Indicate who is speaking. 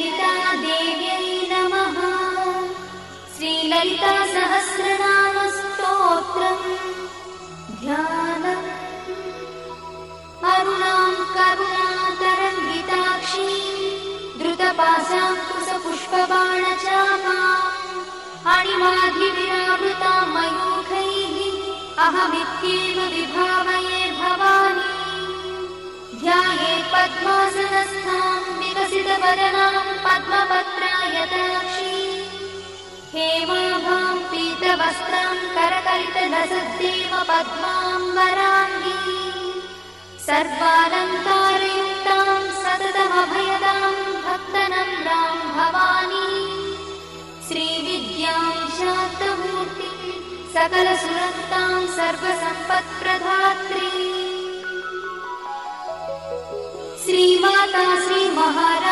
Speaker 1: श्रीललितादेव्यै नमः। श्रीललितासहस्रनामस्तोत्रम् ध्यानम्। अरुणां करुणातरङ्गिताक्षीं द्रुतपाशाङ्कुशपुष्पबाणचापाम् अणिमाधिविरावृतां मयूखैः अहमित्येव विभावये भवानी। ध्यायेत् पद्मासनस्थां विकसितवदनां पद्मपत्रायताक्षीं हेमाभां पीतवस्त्रां करकलितलसद्देव पद्माम्बराङ्गी सर्वालङ्कारयुक्तां सततमभयदां भक्तनम्रां भवानी। श्रीविद्यां शान्तमूर्तिं सकलसुरक्तां सर्वसम्पत्प्रदात्री श्रीमाता श्रीमहाराज